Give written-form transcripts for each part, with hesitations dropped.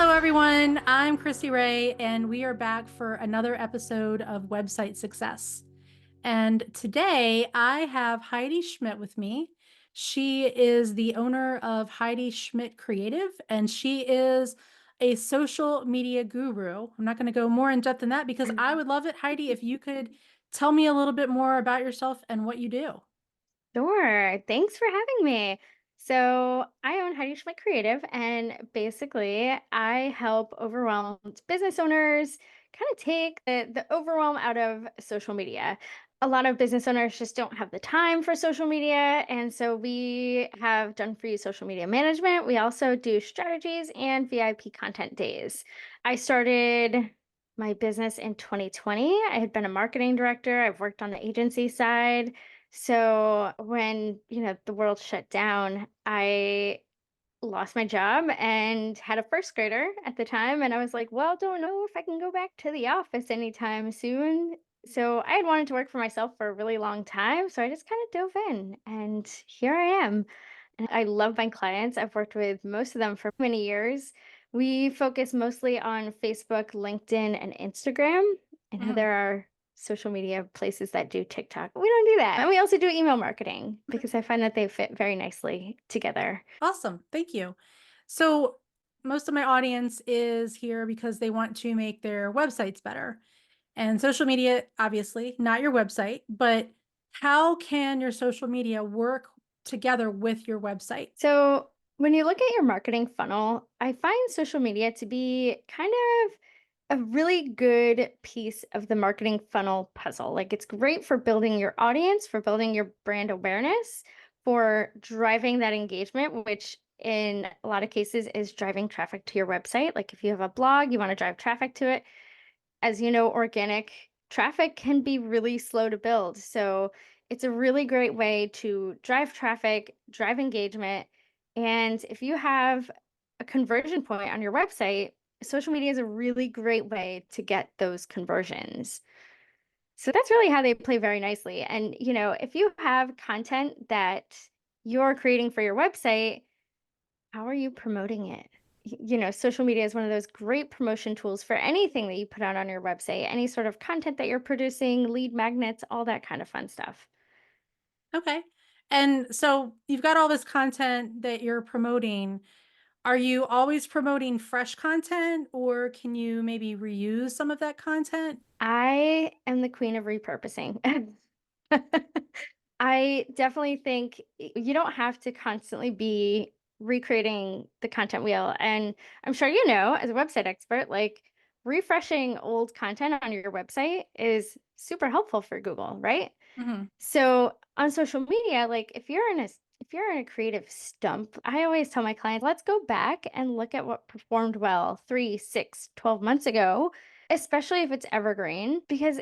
Hello, everyone. I'm Christy Ray, and we are back for another episode of Website Success. And today I have Heidi Schmidt with me. She is the owner of Heidi Schmidt Creative, and she is a social media guru. I'm not going to go more in depth than that because I would love it, Heidi, if you could tell me a little bit more about yourself and what you do. Sure. Thanks for having me. So, I own Heidi Schmidt Creative, and basically, I help overwhelmed business owners kind of take the overwhelm out of social media. A lot of business owners just don't have the time for social media. And so, we have done free social media management. We also do strategies and VIP content days. I started my business in 2020. I had been a marketing director, I've worked on the agency side. So when, the world shut down, I lost my job and had a first grader at the time. And I was like, well, don't know if I can go back to the office anytime soon. So I had wanted to work for myself for a really long time. So I just kind of dove in and here I am. And I love my clients. I've worked with most of them for many years. We focus mostly on Facebook, LinkedIn, and Instagram. I know Mhm. there are social media places that do TikTok. We don't do that. And we also do email marketing because I find that they fit very nicely together. Awesome. Thank you. So, most of my audience is here because they want to make their websites better. And social media, obviously, not your website, but how can your social media work together with your website? So, when you look at your marketing funnel, I find social media to be kind of a really good piece of the marketing funnel puzzle. Like, it's great for building your audience, for building your brand awareness, for driving that engagement, which in a lot of cases is driving traffic to your website. Like, if you have a blog, you want to drive traffic to it. As you know, organic traffic can be really slow to build. So it's a really great way to drive traffic, drive engagement. And if you have a conversion point on your website, social media is a really great way to get those conversions. So that's really how they play very nicely. And, if you have content that you're creating for your website, how are you promoting it? Social media is one of those great promotion tools for anything that you put out on your website, any sort of content that you're producing, lead magnets, all that kind of fun stuff. Okay. And so you've got all this content that you're promoting. Are you always promoting fresh content or can you maybe reuse some of that content? I am the queen of repurposing. I definitely think you don't have to constantly be recreating the content wheel. And I'm sure you know, as a website expert, like refreshing old content on your website is super helpful for Google, right? Hmm. So on social media, like if you're in a creative stump, I always tell my clients, let's go back and look at what performed well 3, 6, 12 months ago, especially if it's evergreen, because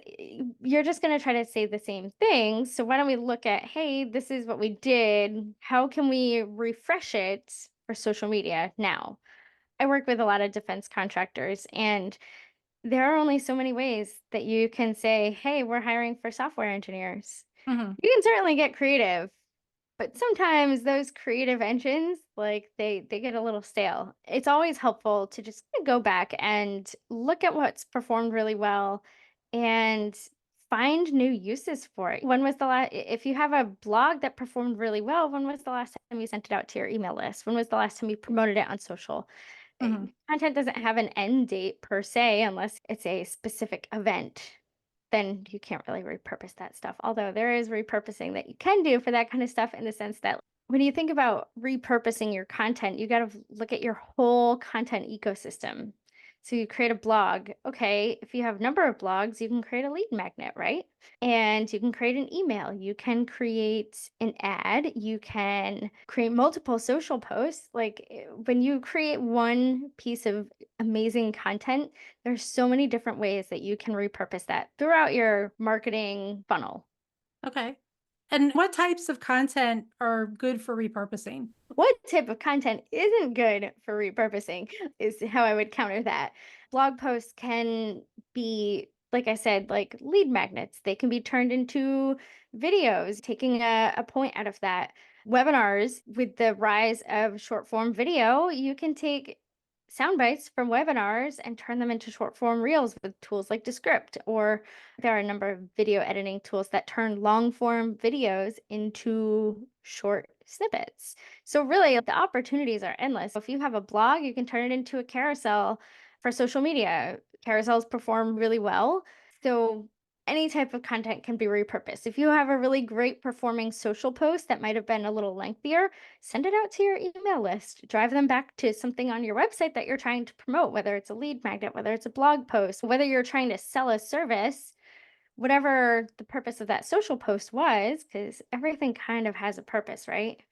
you're just going to try to say the same thing. So why don't we look at, hey, this is what we did. How can we refresh it for social media now? I work with a lot of defense contractors, and there are only so many ways that you can say, hey, we're hiring for software engineers. Hmm. You can certainly get creative, but sometimes those creative engines, like they get a little stale. It's always helpful to just go back and look at what's performed really well and find new uses for it. When was the last if you have a blog that performed really well, when was the last time you sent it out to your email list? When was the last time you promoted it on social? Hmm. Content doesn't have an end date per se unless it's a specific event. Then you can't really repurpose that stuff. Although there is repurposing that you can do for that kind of stuff in the sense that when you think about repurposing your content, you got to look at your whole content ecosystem. So you create a blog. Okay, if you have a number of blogs, you can create a lead magnet, right? And you can create an email. You can create an ad. You can create multiple social posts. Like when you create one piece of amazing content, there's so many different ways that you can repurpose that throughout your marketing funnel. Okay. And what types of content are good for repurposing? What type of content isn't good for repurposing is how I would counter that. Blog posts can be, like I said, like lead magnets. They can be turned into videos, taking a point out of that. Webinars, with the rise of short form video, you can take sound bites from webinars and turn them into short form reels with tools like Descript. Or there are a number of video editing tools that turn long form videos into short snippets. So, really, the opportunities are endless. If you have a blog, you can turn it into a carousel for social media. Carousels perform really well. So, any type of content can be repurposed. If you have a really great performing social post that might have been a little lengthier, send it out to your email list. Drive them back to something on your website that you're trying to promote, whether it's a lead magnet, whether it's a blog post, whether you're trying to sell a service, whatever the purpose of that social post was, because everything kind of has a purpose, right?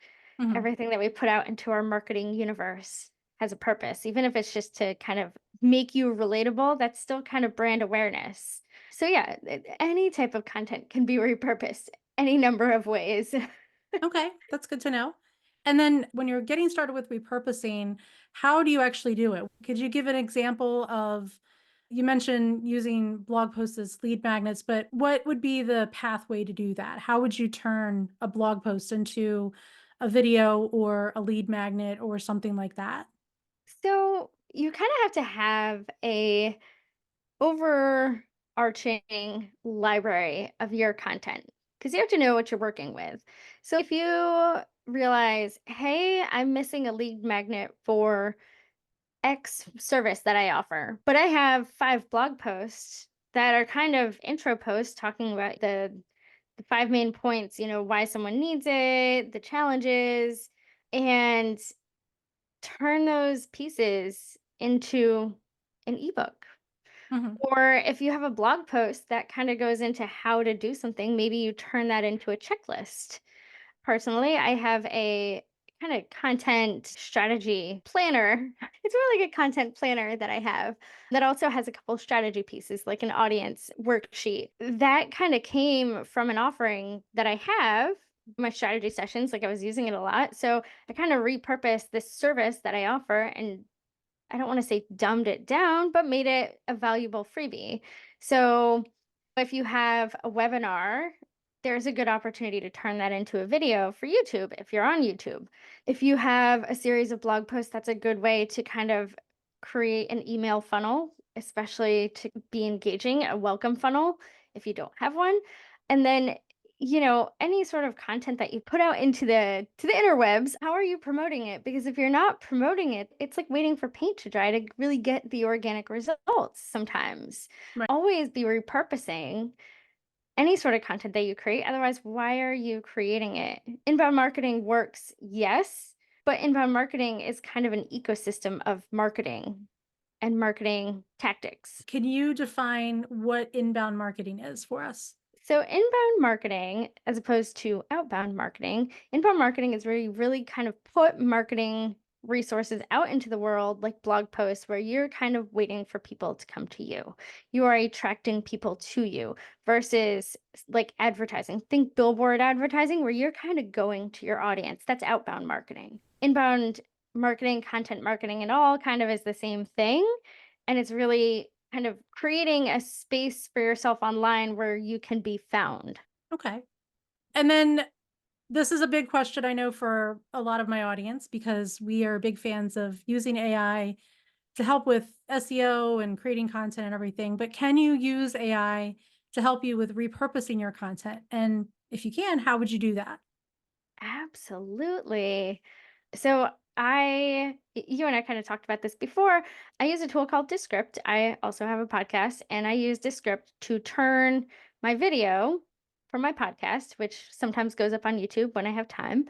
Mhm. Everything that we put out into our marketing universe has a purpose, even if it's just to kind of make you relatable, that's still kind of brand awareness. So, yeah, any type of content can be repurposed any number of ways. Okay, that's good to know. And then when you're getting started with repurposing, how do you actually do it? Could you give an example of, you mentioned using blog posts as lead magnets, but what would be the pathway to do that? How would you turn a blog post into a video or a lead magnet or something like that? So, you kind of have to have a overarching library of your content because you have to know what you're working with. So if you realize, hey, I'm missing a lead magnet for X service that I offer, but I have 5 blog posts that are kind of intro posts talking about the 5 main points, why someone needs it, the challenges, and turn those pieces into an ebook. Mhm. Or if you have a blog post that kind of goes into how to do something, maybe you turn that into a checklist. Personally, I have a kind of content strategy planner. It's a really good content planner that I have that also has a couple strategy pieces, like an audience worksheet. That kind of came from an offering that I have, my strategy sessions, like I was using it a lot. So I kind of repurposed this service that I offer and I don't want to say dumbed it down, but made it a valuable freebie. So if you have a webinar, there's a good opportunity to turn that into a video for YouTube if you're on YouTube. If you have a series of blog posts, that's a good way to kind of create an email funnel, especially to be engaging, a welcome funnel if you don't have one. And then any sort of content that you put out into the interwebs, how are you promoting it? Because if you're not promoting it, it's like waiting for paint to dry to really get the organic results sometimes. Right. Always be repurposing any sort of content that you create. Otherwise, why are you creating it? Inbound marketing works, yes, but inbound marketing is kind of an ecosystem of marketing and marketing tactics. Can you define what inbound marketing is for us? So, inbound marketing, as opposed to outbound marketing is where you really kind of put marketing resources out into the world, like blog posts, where you're kind of waiting for people to come to you. You are attracting people to you versus like advertising. Think billboard advertising, where you're kind of going to your audience. That's outbound marketing. Inbound marketing, content marketing, and all kind of is the same thing. And it's really kind of creating a space for yourself online where you can be found. Okay. And then this is a big question I know for a lot of my audience because we are big fans of using AI to help with SEO and creating content and everything. But can you use AI to help you with repurposing your content? And if you can, how would you do that? Absolutely. So you and I kind of talked about this before. I use a tool called Descript. I also have a podcast and I use Descript to turn my video from my podcast, which sometimes goes up on YouTube when I have time,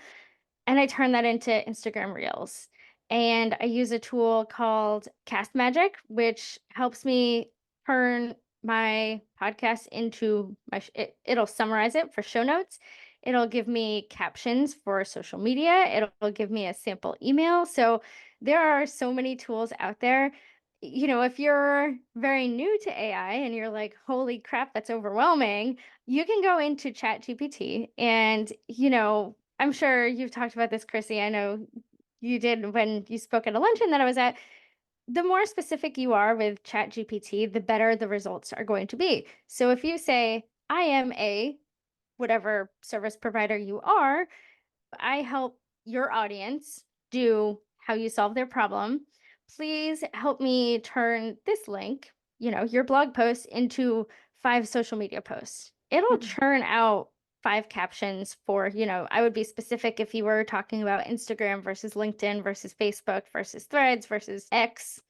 and I turn that into Instagram Reels. And I use a tool called Cast Magic, which helps me turn my podcast into it'll summarize it for show notes. It'll give me captions for social media. It'll give me a sample email. So there are so many tools out there. If you're very new to AI and you're like, holy crap, that's overwhelming, you can go into Chat GPT and, I'm sure you've talked about this, Chrissy. I know you did when you spoke at a luncheon that I was at. The more specific you are with ChatGPT, the better the results are going to be. So if you say, I am a whatever service provider you are, I help your audience do how you solve their problem. please help me turn this link, your blog post, into 5 social media posts. It'll Mhm. churn out 5 captions for, I would be specific if you were talking about Instagram versus LinkedIn versus Facebook versus Threads versus X.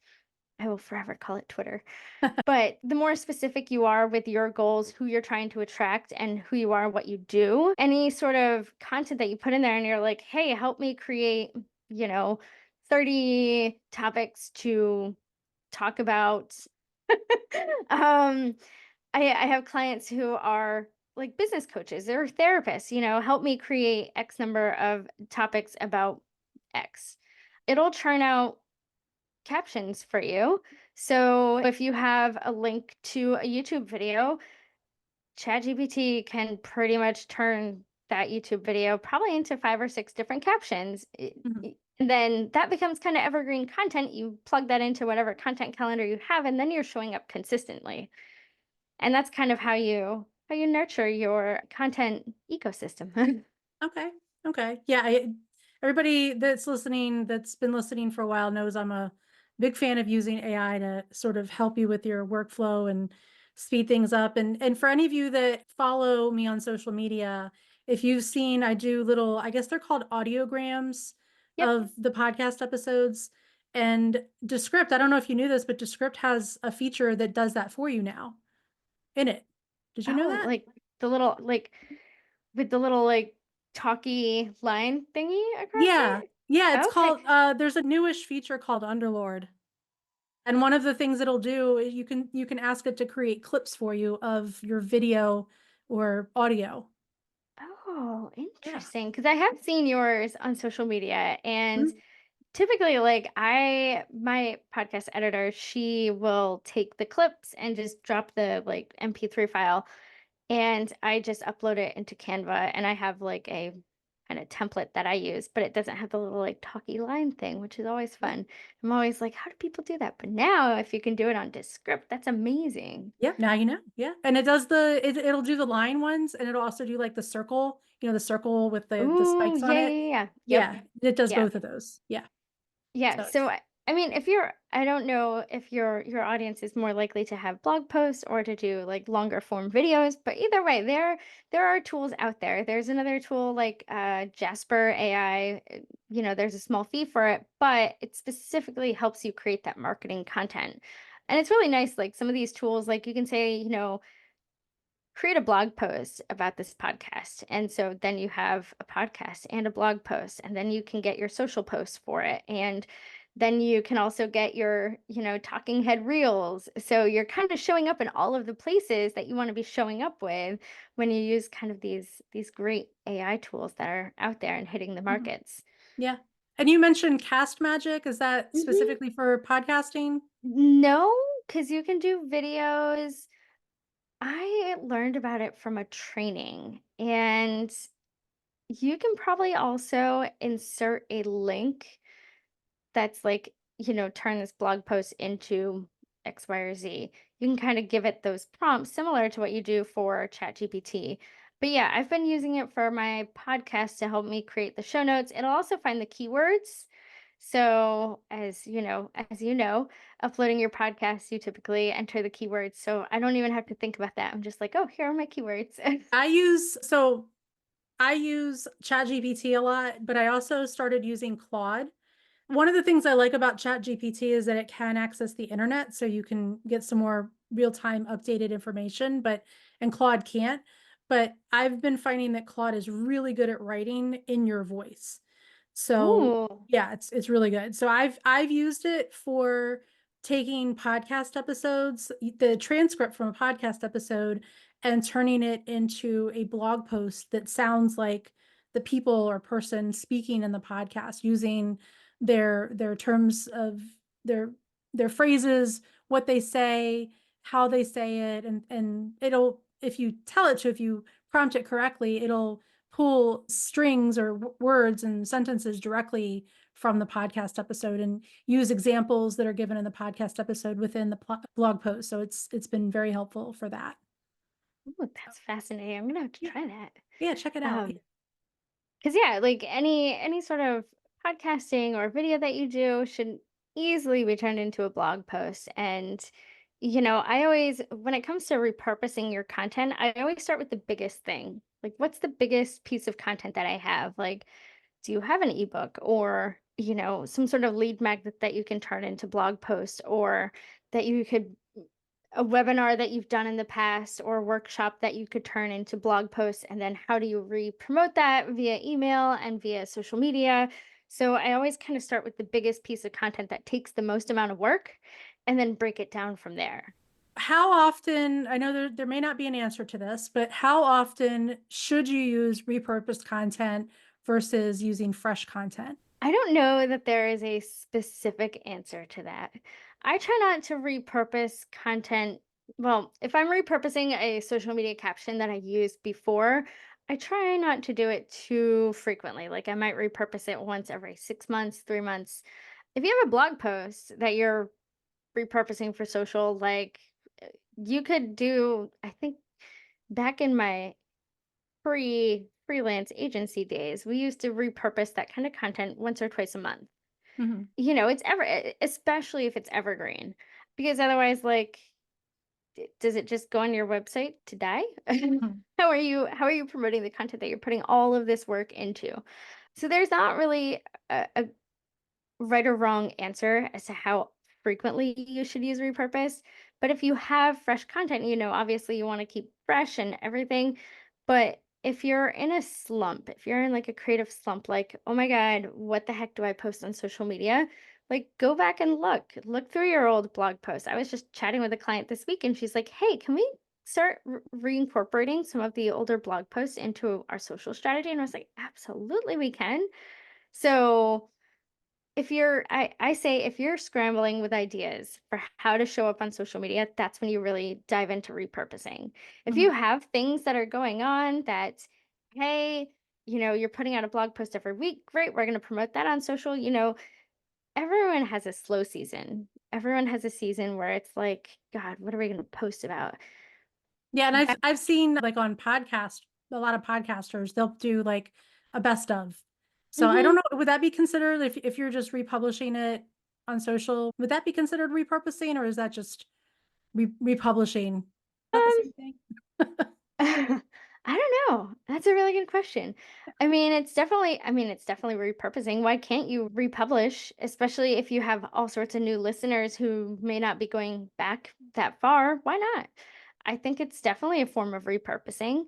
I will forever call it Twitter. But the more specific you are with your goals, who you're trying to attract, and who you are, what you do, any sort of content that you put in there and you're like, hey, help me create, you know, 30 topics to talk about. um, I have clients who are like business coaches, they're therapists, help me create X number of topics about X. It'll churn out captions for you. So if you have a link to a YouTube video, ChatGPT can pretty much turn that YouTube video probably into 5 or 6 different captions. Mhm. And then that becomes kind of evergreen content. You plug that into whatever content calendar you have, and then you're showing up consistently. And that's kind of how you nurture your content ecosystem. Okay. Okay. Yeah. Everybody that's listening, that's been listening for a while, knows I'm a big fan of using AI to sort of help you with your workflow and speed things up. And for any of you that follow me on social media, if you've seen, I do little, I guess they're called audiograms Yep. of the podcast episodes. And Descript, I don't know if you knew this, but Descript has a feature that does that for you now in it. Did you know Oh, that? like the little like with the little like talky line thingy across Yeah. it? Yeah, it's Okay. called there's a newish feature called Underlord. And one of the things it'll do is you can ask it to create clips for you of your video or audio. Oh, Yeah. interesting. Because I have seen yours on social media, and Mhm. typically, like my podcast editor, she will take the clips and just drop the like MP3 file, and I just upload it into Canva, and I have like a kind of template that I use, but it doesn't have the little like talky line thing, which is always Yeah. fun. I'm always like, how do people do that? But now, if you can do it on Descript, that's amazing. Yep, now you know. Yeah. And it does it'll do the line ones and it'll also do like the circle, the circle with the Ooh, spikes on yeah, it. yeah, yeah. Yep. Yeah, it does Yeah. both of those. Yeah. Yeah, So so it's I mean, if you're I don't know if your audience is more likely to have blog posts or to do like longer form videos, but either way, there are tools out there. There's another tool like Jasper AI, there's a small fee for it, but it specifically helps you create that marketing content. And it's really nice, like some of these tools, like you can say, create a blog post about this podcast. And so then you have a podcast and a blog post, and then you can get your social posts for it. And then you can also get your, talking head reels. So you're kind of showing up in all of the places that you want to be showing up with when you use kind of these great AI tools that are out there and hitting the mhm. markets. Yeah. And you mentioned Cast Magic. Is that Hmm. specifically for podcasting? No, because you can do videos. I learned about it from a training, and you can probably also insert a link that's like, turn this blog post into X, Y, or Z. You can kind of give it those prompts similar to what you do for ChatGPT. But yeah, I've been using it for my podcast to help me create the show notes. It'll also find the keywords. So as you know, uploading your podcast, you typically enter the keywords. So I don't even have to think about that. I'm just like, oh, here are my keywords. I use ChatGPT a lot, but I also started using Claude. One of the things I like about ChatGPT is that it can access the internet, so you can get some more real-time updated information, and Claude can't. But I've been finding that Claude is really good at writing in your voice. So Ooh. yeah, it's really good. So I've used it for taking podcast episodes, the transcript from a podcast episode, and turning it into a blog post that sounds like the people or person speaking in the podcast, using their terms of their their phrases, what they say, how they say it, and it'll, if you prompt it correctly, it'll pull strings or words and sentences directly from the podcast episode and use examples that are given in the podcast episode within the blog post. So it's been very helpful for that. Ooh, that's fascinating. I'm gonna have to Yeah, try that. yeah, check it out. Um, because yeah, like any sort of podcasting or video that you do should easily be turned into a blog post. And, I always, when it comes to repurposing your content, I always start with the biggest thing. Like, what's the biggest piece of content that I have? Like, do you have an ebook or, some sort of lead magnet that you can turn into blog posts, or that you could a webinar that you've done in the past or a workshop that you could turn into blog posts, and then how do you re-promote that via email and via social media? So I always kind of start with the biggest piece of content that takes the most amount of work and then break it down from there. How often, I know there may not be an answer to this, but how often should you use repurposed content versus using fresh content? I don't know that there is a specific answer to that. I try not to repurpose content. Well, if I'm repurposing a social media caption that I used before, I try not to do it too frequently. Like, I might repurpose it once every 6 months, 3 months. If you have a blog post that you're repurposing for social, like, you could do, I think back in my freelance agency days, we used to repurpose that kind of content once or twice a month. Mhm, It's especially if it's evergreen, because otherwise, like, does it just go on your website to die? mhm, How are you promoting the content that you're putting all of this work into? So there's not really a right or wrong answer as to how frequently you should use repurpose. But if you have fresh content, obviously you want to keep fresh and everything. But if you're in a slump, if you're in like a creative slump, like, oh my God, what the heck do I post on social media? Like, go back and look through your old blog posts. I was just chatting with a client this week and she's like, hey, can we start reincorporating some of the older blog posts into our social strategy? And I was like, absolutely, we can. So, I say if you're scrambling with ideas for how to show up on social media, that's when you really dive into repurposing. If you mhm. have things that are going on that, hey, you're putting out a blog post every week, great, we're going to promote that on social. Everyone has a slow season. Everyone has a season where it's like, God, what are we going to post about? Yeah, and I've That, I've seen, like, on podcast, a lot of podcasters, they'll do, like, a best of. So I don't Mhm. know, would that be considered if you're just republishing it on social, would that be considered repurposing, or is that just republishing? Is that the Um, same thing? I don't know. That's a really good question. I mean, it's definitely repurposing. Why can't you republish, especially if you have all sorts of new listeners who may not be going back that far? Why not? I think it's definitely a form of repurposing.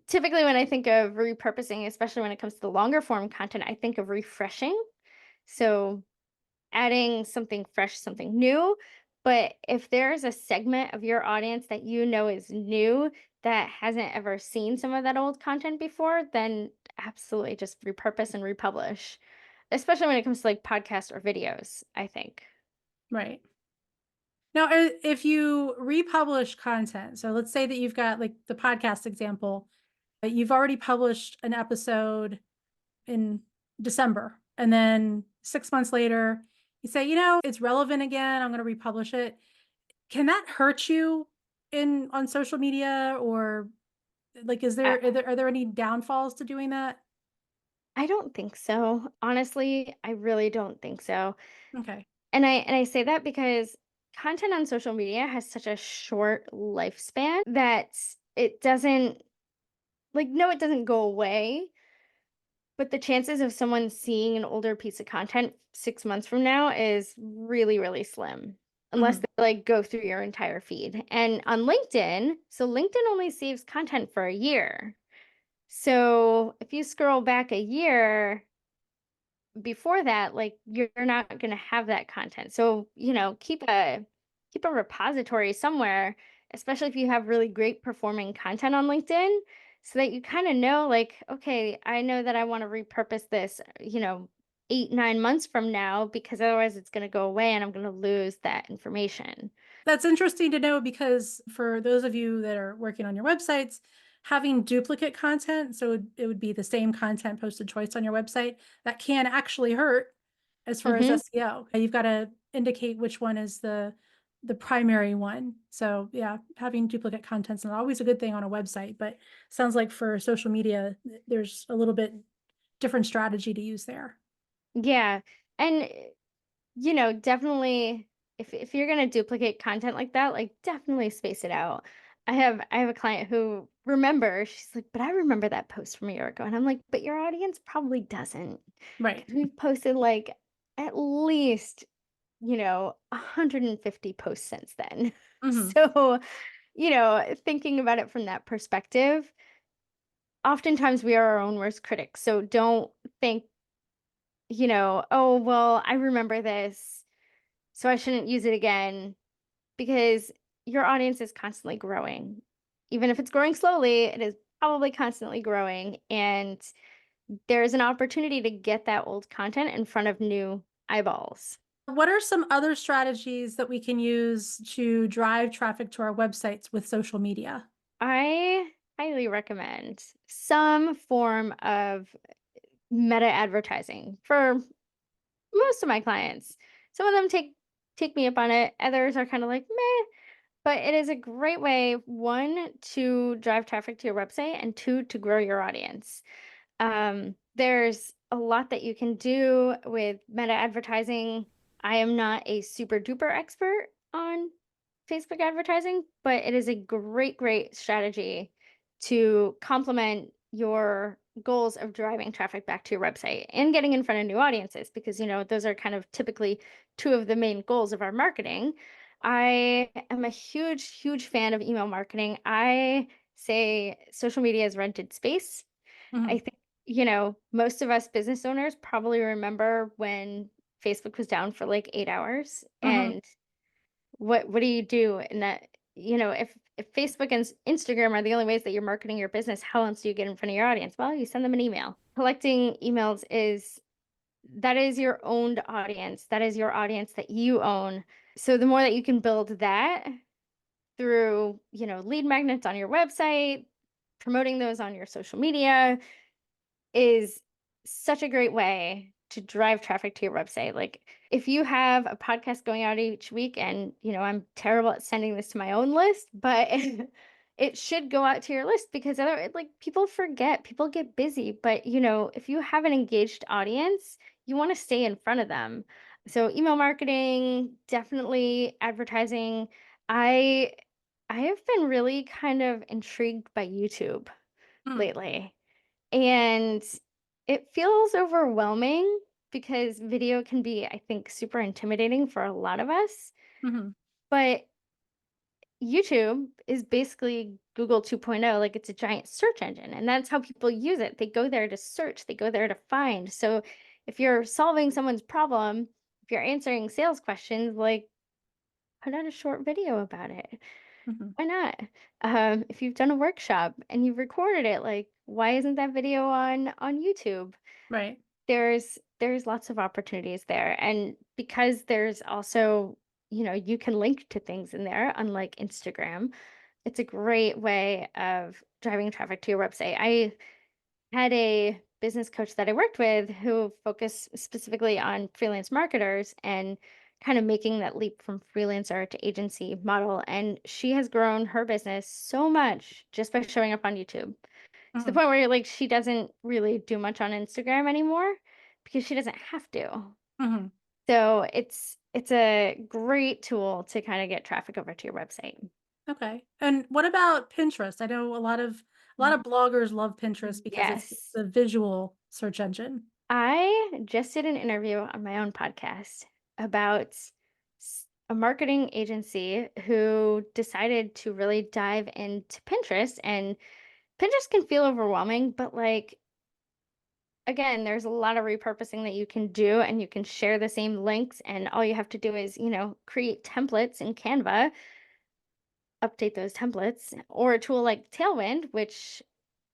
Typically, when I think of repurposing, especially when it comes to the longer form content, I think of refreshing. So, adding something fresh, something new. But if there's a segment of your audience that is new, that hasn't ever seen some of that old content before, then absolutely just repurpose and republish, especially when it comes to like podcasts or videos, I think. Right. Now, if you republish content, so let's say that you've got, like, the podcast example, you've already published an episode in December, and then 6 months later, you say, it's relevant again, I'm gonna republish it." Can that hurt you in on social media, or, like, I, are there any downfalls to doing that? I don't think so. Honestly, I really don't think so. Okay. And I say that because content on social media has such a short lifespan that it doesn't, like, no, it doesn't go away. But the chances of someone seeing an older piece of content 6 months from now is really, really slim, unless Mhm. they, like, go through your entire feed. And on LinkedIn, so LinkedIn only saves content for a year. So if you scroll back a year before that, like, you're not gonna have that content. So, keep a repository somewhere, especially if you have really great performing content on LinkedIn, so that you kind of know, like, okay, I know that I want to repurpose this, 8, 9 months from now, because otherwise it's gonna go away and I'm gonna lose that information. That's interesting to know, because for those of you that are working on your websites, having duplicate content, so it would be the same content posted twice on your website, that can actually hurt as far as Hmm. SEO. You've gotta indicate which one is the primary one. So, yeah, having duplicate content's not always a good thing on a website, but sounds like for social media, there's a little bit different strategy to use there. Yeah. And definitely if you're gonna duplicate content like that, like definitely space it out. I have a client who remembers, she's like, but I remember that post from a year ago. And I'm like, but your audience probably doesn't. Right. Because we've posted like at least, 150 posts since then. Hmm. So, thinking about it from that perspective, oftentimes we are our own worst critics. So don't think, oh, well, I remember this, so I shouldn't use it again, because your audience is constantly growing. Even if it's growing slowly, it is probably constantly growing. And there is an opportunity to get that old content in front of new eyeballs. What are some other strategies that we can use to drive traffic to our websites with social media? I highly recommend some form of meta advertising for most of my clients. Some of them take me up on it. Others are kind of like meh, but it is a great way, one, to drive traffic to your website, and two, to grow your audience. There's a lot that you can do with meta advertising. I am not a super duper expert on Facebook advertising, but it is a great, great strategy to complement your goals of driving traffic back to your website and getting in front of new audiences, because, those are kind of typically two of the main goals of our marketing. I am a huge, huge fan of email marketing. I say social media is rented space. I Hmm. think, most of us business owners probably remember when Facebook was down for like 8 hours. Hmm. And what do you do in that? If Facebook and Instagram are the only ways that you're marketing your business, how else do you get in front of your audience? Well, you send them an email. Collecting emails that is your owned audience. That is your audience that you own. So the more that you can build that through, lead magnets on your website, promoting those on your social media, is such a great way to drive traffic to your website. Like, if you have a podcast going out each week, and, I'm terrible at sending this to my own list, but it should go out to your list, because like, people forget, people get busy. But, if you have an engaged audience, you want to stay in front of them. So email marketing, definitely advertising. I I have been really kind of intrigued by YouTube lately. And it feels overwhelming, because video can be, I think, super intimidating for a lot of us. Hmm. But YouTube is basically Google 2.0. Like, it's a giant search engine. And that's how people use it. They go there to search, they go there to find. So if you're solving someone's problem, if you're answering sales questions, like, put out a short video about it. Hmm. Why not? If you've done a workshop and you've recorded it, like, why isn't that video on YouTube? Right. There's lots of opportunities there. And because there's also, you can link to things in there, unlike Instagram. It's a great way of driving traffic to your website. I had a business coach that I worked with who focused specifically on freelance marketers and kind of making that leap from freelancer to agency model. And she has grown her business so much just by showing up on YouTube, to the Hmm. point where, like, she doesn't really do much on Instagram anymore, because she doesn't have to. Hmm. So it's a great tool to kind of get traffic over to your website. Okay. And what about Pinterest? I know a lot of bloggers love Pinterest because it's Yes. the visual search engine. I just did an interview on my own podcast about a marketing agency who decided to really dive into Pinterest. And Pinterest can feel overwhelming, but, like, again, there's a lot of repurposing that you can do, and you can share the same links. And all you have to do is, create templates in Canva, update those templates, or a tool like Tailwind, which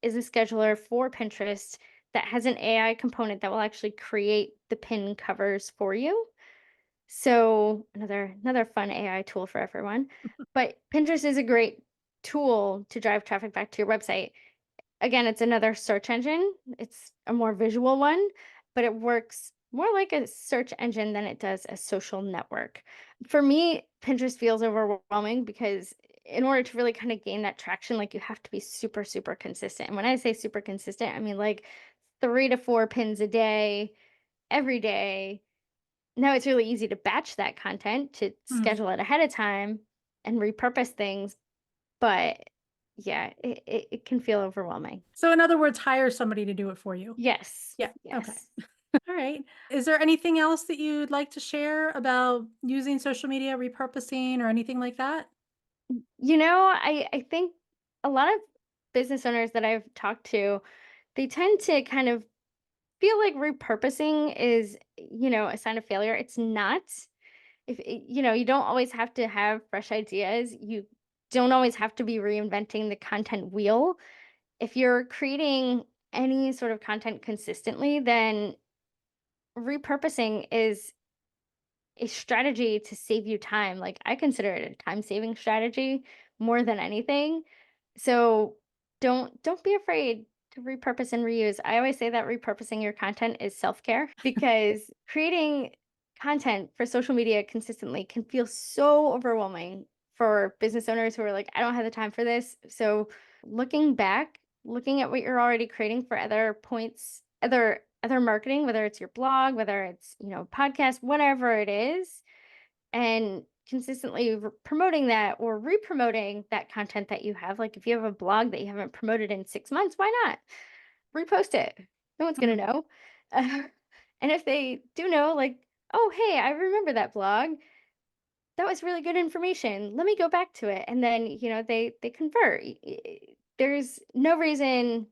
is a scheduler for Pinterest that has an AI component that will actually create the pin covers for you. So another fun AI tool for everyone. But Pinterest is a great tool to drive traffic back to your website. Again, it's another search engine. It's a more visual one, but it works more like a search engine than it does a social network. For me, Pinterest feels overwhelming, because in order to really kind of gain that traction, like, you have to be super, super consistent. And when I say super consistent, I mean like 3 to 4 pins a day, every day, Now it's really easy to batch that content, to Mhm. schedule it ahead of time and repurpose things, but yeah, it can feel overwhelming. So in other words, hire somebody to do it for you. Yes. Yeah. Okay. Yes. All right. Is there anything else that you'd like to share about using social media, repurposing, or anything like that? I think a lot of business owners that I've talked to, they tend to kind of feel like repurposing is, a sign of failure. It's not. You don't always have to have fresh ideas. You don't always have to be reinventing the content wheel. If you're creating any sort of content consistently, then repurposing is a strategy to save you time. Like, I consider it a time-saving strategy more than anything. So don't be afraid to repurpose and reuse. I always say that repurposing your content is self-care because creating content for social media consistently can feel so overwhelming for business owners who are like, I don't have the time for this. So looking back, looking at what you're already creating for other points, other marketing, whether it's your blog, whether it's, podcast, whatever it is, and consistently promoting that or re-promoting that content that you have. Like if you have a blog that you haven't promoted in 6 months, why not repost it? No one's gonna Mhm. know. And if they do know, like, oh hey, I remember that blog, that was really good information, let me go back to it, and then they convert. There's no reason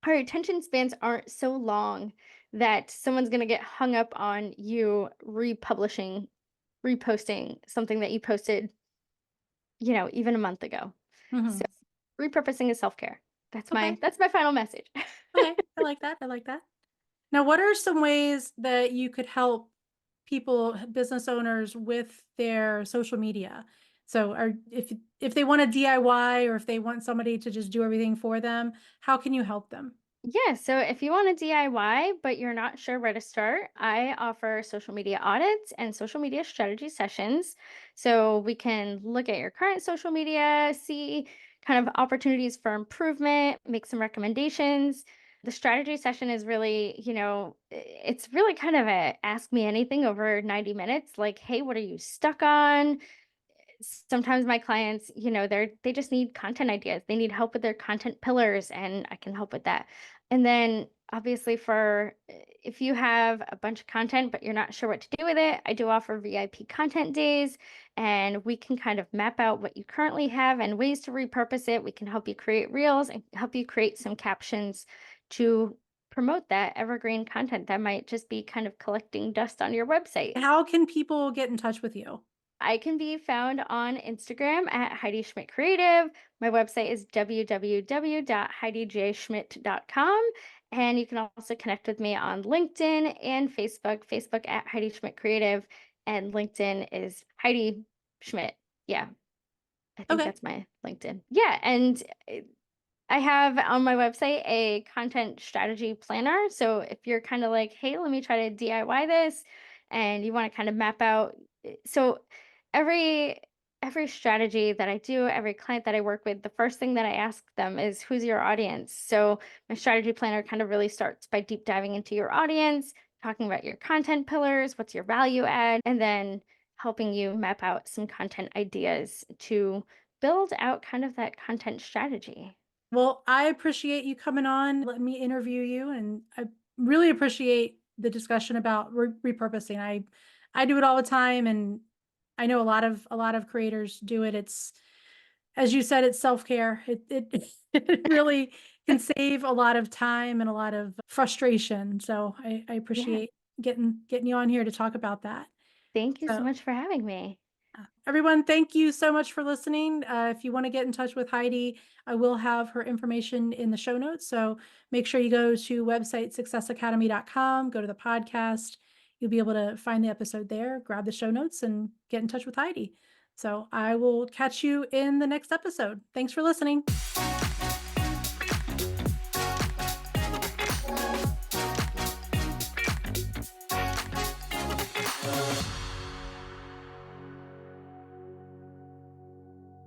our attention spans aren't so long that someone's going to get hung up on you republishing, reposting something that you posted, even a month ago. So Mhm. repurposing is self-care. That's Okay. my final message. Okay. I like that. I like that. Now, what are some ways that you could help people, business owners, with their social media? So, if they want to DIY, or if they want somebody to just do everything for them, how can you help them? Yeah, so if you want to DIY, but you're not sure where to start, I offer social media audits and social media strategy sessions. So we can look at your current social media, see kind of opportunities for improvement, make some recommendations. The strategy session is really, it's really kind of a ask me anything over 90 minutes. Like, hey, what are you stuck on? Sometimes my clients, they just need content ideas. They need help with their content pillars, and I can help with that. And then obviously for if you have a bunch of content but you're not sure what to do with it, I do offer VIP content days, and we can kind of map out what you currently have and ways to repurpose it. We can help you create reels and help you create some captions to promote that evergreen content that might just be kind of collecting dust on your website. How can people get in touch with you? I can be found on Instagram at Heidi Schmidt Creative. My website is www.heidijschmidt.com. And you can also connect with me on LinkedIn and Facebook at Heidi Schmidt Creative, and LinkedIn is Heidi Schmidt. Yeah, I think Okay. that's my LinkedIn. Yeah. And I have on my website a content strategy planner. So if you're kind of like, hey, let me try to DIY this, and you want to kind of map out, so every every strategy that I do, every client that I work with, the first thing that I ask them is, who's your audience? So my strategy planner kind of really starts by deep diving into your audience, talking about your content pillars, what's your value add, and then helping you map out some content ideas to build out kind of that content strategy. Well, I appreciate you coming on, let me interview you, and I really appreciate the discussion about repurposing. I do it all the time, and I know a lot of creators do it. It's, as you said, it's self-care. It it really can save a lot of time and a lot of frustration. So I Yeah. appreciate getting you on here to talk about that. Thank you so So much for having me. everyone, thank you so much for listening. If you want to get in touch with Heidi, I will have her information in the show notes. So make sure you go to website successacademy.com, go to the podcast. You'll be able to find the episode there, grab the show notes, and get in touch with Heidi. So I will catch you in the next episode. Thanks for listening.